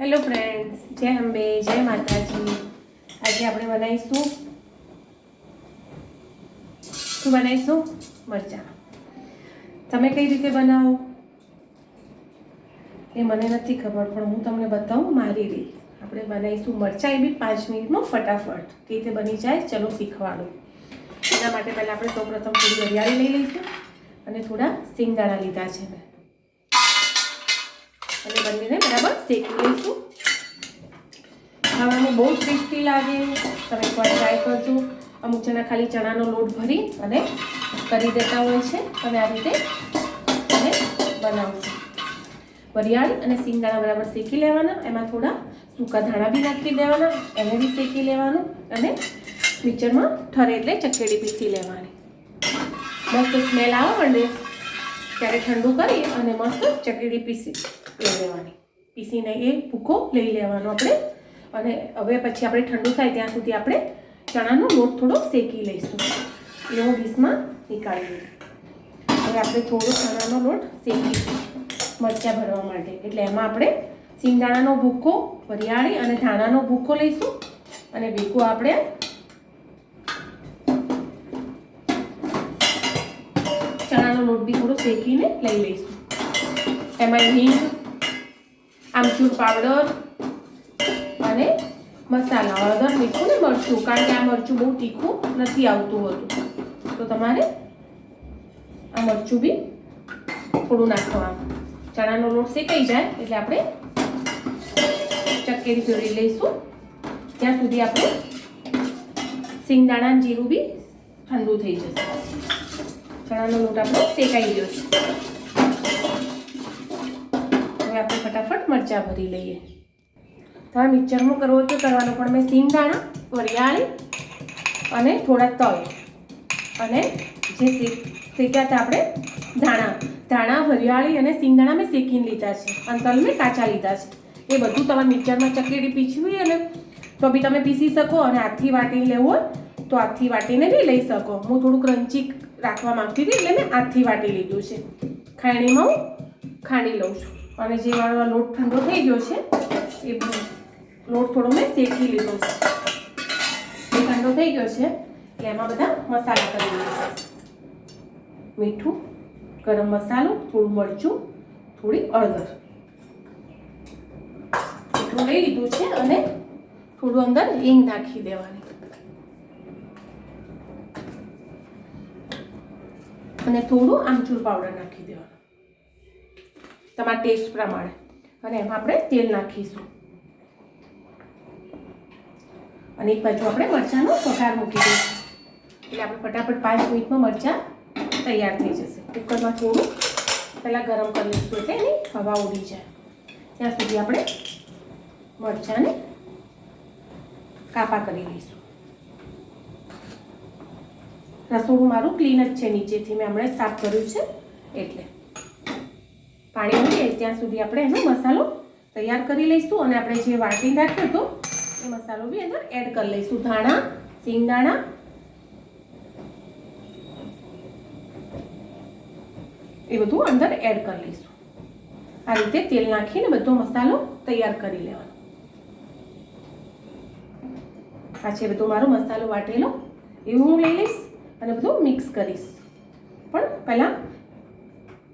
Hello friends, જય અંબે, જય માતાજી. આજે આપણે બનાવીશું મરચાં. તમે કઈ રીતે બનાવો એ મને નથી ખબર, પણ હું તમને બતાવું મારી રીત. આપણે બનાવીશું મરચાં, એ બી 5 મિનિટમાં ફટાફટ. કઈ રીતે બની જાય ચલો શીખવાડું. એના માટે પહેલાં આપણે સૌપ્રથમ થોડી વરિયાળી લઈ લઈશું અને થોડા સિંગદાણા લીધા છે મેં, અને બંનેને બરાબર શેકી લઈશું. ખાવાનું બહુ ટેસ્ટી લાગે, તમે એકવાર ટ્રાય કરજો. અમુક જણા ખાલી ચણાનો લોટ ભરી અને કરી દેતા હોય છે, તમે આ રીતે તમે બનાવજો. વરિયાળી અને સિંગદાણા બરાબર શેકી લેવાના, એમાં થોડા સૂકા ધાણા બી નાખી દેવાના, એને બી શેકી લેવાનું, અને મિક્સરમાં ઠરે એટલે ચકેડી પીસી લેવાની. મસ્ત સ્મેલ આવવા માંડે ત્યારે ઠંડુ કરી અને મસ્ત ચકેડી પીસી લેવાની. પીસીને એ ભૂકો લઈ લેવાનો આપણે. અને હવે પછી આપણે ઠંડુ થાય ત્યાં સુધી આપણે ચણાનો લોટ થોડો શેકી લઈશું. એવો ડીશમાં નીકાળી લઈએ. હવે આપણે થોડો ચણાનો લોટ શેકીશું મરચાં ભરવા માટે. એટલે એમાં આપણે સિંગદાણાનો ભૂકો, વરિયાળી અને ધાણાનો ભૂકો લઈશું, અને ભેગું આપણે ચણાનો લોટ બી થોડો શેકીને લઈ લઈશું. એમાં હિંગ, આમચૂર પાવડર અને મસાલા, હળદર, મીઠું ને મરચું. કારણ કે આ મરચું બહુ તીખું નથી આવતું હોતું, તો તમારે આ મરચું બી થોડું નાખવાનું. ચણાનો લોટ શેકાઈ જાય એટલે આપણે ચક્કેરી ફેરવી લઈશું. ત્યાં સુધી આપણે સિંગદાણા જીરું બી ઠંડુ થઈ જશે. ચણાનો લોટ આપણો શેકાઈ ગયો છે. હવે આપણે ફટાફટ મરચાં ભરી લઈએ. તમે મિક્સરમાં કરવો તો કરવાનો, પણ મેં સિંગદાણા, વરિયાળી અને થોડા તલ અને જે શેક્યા હતા આપણે ધાણા, વરિયાળી અને સિંગદાણા મેં શેકીને લીધા છે, અને તલ મેં કાચા લીધા છે. એ બધું તમારે મિક્સરમાં ચકેડી પીસવી હોય ને તો બી તમે પીસી શકો, અને હાથથી વાટીને લેવું હોય તો હાથથી વાટીને બી લઈ શકો. હું થોડું ક્રન્ચી રાખવા માંગતી હતી એટલે મેં હાથથી વાટી લીધું છે. ખાયણીમાં હું ખાંડી લઉં છું. અને જે વાળો લોટ ઠંડો થઈ ગયો છે એ લોટ થોડો મેં શેકી લીધો છે. એ ઠંડો થઈ ગયો છે એટલે એમાં બધા મસાલા કરી લઈશું. મીઠું, ગરમ મસાલો, થોડું મરચું, થોડી હળદર એટલું લઈ લીધું છે, અને થોડું અંદર હિંગ નાખી દેવાની, અને થોડું આમચૂર પાવડર નાખી દેવાનું તમારા ટેસ્ટ પ્રમાણે. અને એમાં આપણે તેલ નાખીશું, અને એક બાજુ આપણે મરચાંનો વઘાર મૂકી દઈશું. એટલે આપણે ફટાફટ 5 મિનિટમાં મરચાં તૈયાર થઈ જશે. કુકરમાં થોડું પહેલાં ગરમ કરી લઈશું એટલે એની હવા ઉડી જાય. ત્યાં સુધી આપણે મરચાંને કાપા કરી લઈશું. રસોડું મારું ક્લીન જ છે, નીચેથી મેં હમણાં સાફ કર્યું છે. એટલે પાણી ઉડે ત્યાં સુધી આપણે એનો મસાલો તૈયાર કરી લઈશું, અને આપણે જે વાટી રાખ્યો હતો એ મસાલો બી અંદર એડ કરી લઈશું. ધાણા, સિંગદાણા એ બધું અંદર એડ કરી લઈશું. આ રીતે તેલ નાખીને બધો મસાલો તૈયાર કરી લેવાનો. આ છે બધો મારો મસાલો વાટેલો, એવું હું લઈ લઈશ અને બધું મિક્સ કરીશ. પણ પહેલાં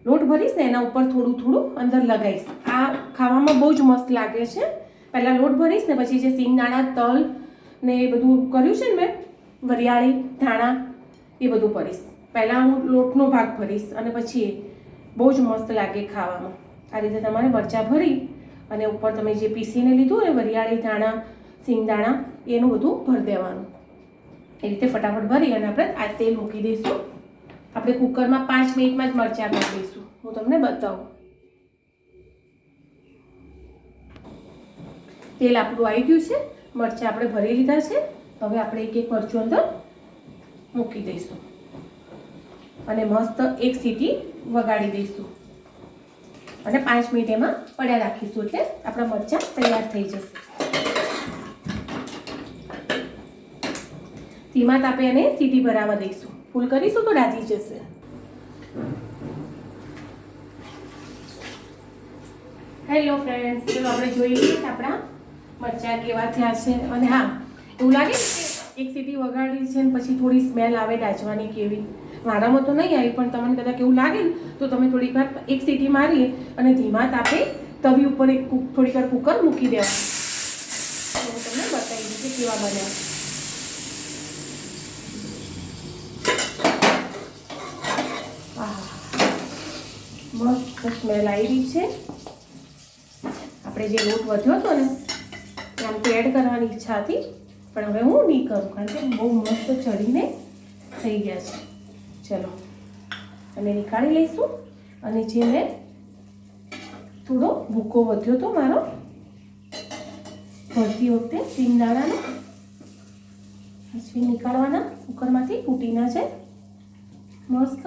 લોટ ભરીશ ને એના ઉપર થોડું થોડું અંદર લગાવીશ. આ ખાવામાં બહુ જ મસ્ત લાગે છે. પહેલાં લોટ ભરીશ ને પછી જે સિંગદાણા, તલ ને એ બધું કર્યું છે ને મેં, વરિયાળી, ધાણા એ બધું ભરીશ. પહેલાં હું લોટનો ભાગ ભરીશ અને પછી બહુ જ મસ્ત લાગે ખાવામાં. આ રીતે તમારે મરચાં ભરી અને ઉપર તમે જે પીસીને લીધું ને વરિયાળી, ધાણા, સિંગદાણા એનું બધું ભરી દેવાનું. એ રીતે ફટાફટ ભરી અને આપણે આ તેલ મૂકી દઈશું. આપણે કુકરમાં 5 મિનિટમાં જ મરચાં ભરી દઈશું. હું તમને બતાવું. તેલ આપણું આવી ગયું છે, મરચાં આપણે ભરી લીધા છે. હવે આપણે એક એક મરચું અંદર મૂકી દઈશું અને મસ્ત એક સીટી વગાડી દઈશું, અને 5 મિનિટ એમાં પડ્યા રાખીશું એટલે આપણા મરચાં તૈયાર થઈ જશે. ધીમા તાપે એને સીટી ભરાવા દઈશું. ફૂલ કરીશું તો દાજી જશે. હેલો ફ્રેન્ડ્સ, ચલો આપણે જોઈએ કે આપણા મરચાં કેવા થયા છે. અને હા, એવું લાગે ને કે એક સીટી વગાડી છે ને પછી થોડી સ્મેલ આવે ડાચવાની કેવી. મારામાં તો નહીં આવી, પણ તમને કદાચ એવું લાગે ને તો તમે થોડીક વાર એક સીટી મારી અને ધીમા તાપે તવી ઉપર થોડીક વાર કુકર મૂકી દેવાનું. તો હું તમને બતાવી દઉં કે કેવા બન્યા. મસ્ત સ્મેલ આવી છે. આપણે જે લોટ વધ્યો હતો ને આમ તો એડ કરવાની ઈચ્છા હતી, પણ હવે હું નહીં કરું કારણ કે બહુ મસ્ત ચડીને થઈ ગયા છે. ચલો અને નીકાળી લઈશું. અને જે મેં થોડો ભૂકો વધ્યો હતો મારો ભરતી વખતે સિંગદાણાનો, પછી નીકાળવાના કુકરમાંથી ફૂટીના છે. મસ્ત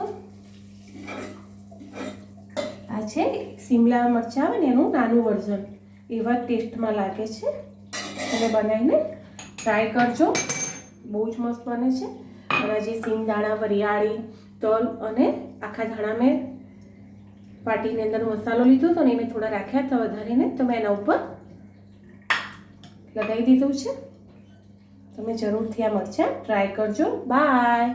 આ છે શિમલા મરચાં આવે ને એનું નાનું વર્ઝન, એવા ટેસ્ટમાં લાગે છે. તમે બનાવીને ટ્રાય કરજો, બહુ જ મસ્ત બને છે. અને જે સિંગદાણા, વરિયાળી, તલ અને આખા ધાણા મેં પાટીની અંદર મસાલો લીધો હતો ને એ મેં થોડા રાખ્યા હતા વધારીને, તો મેં એના ઉપર લગાવી દીધું છે. તમે જરૂરથી આ મરચાં ટ્રાય કરજો. બાય.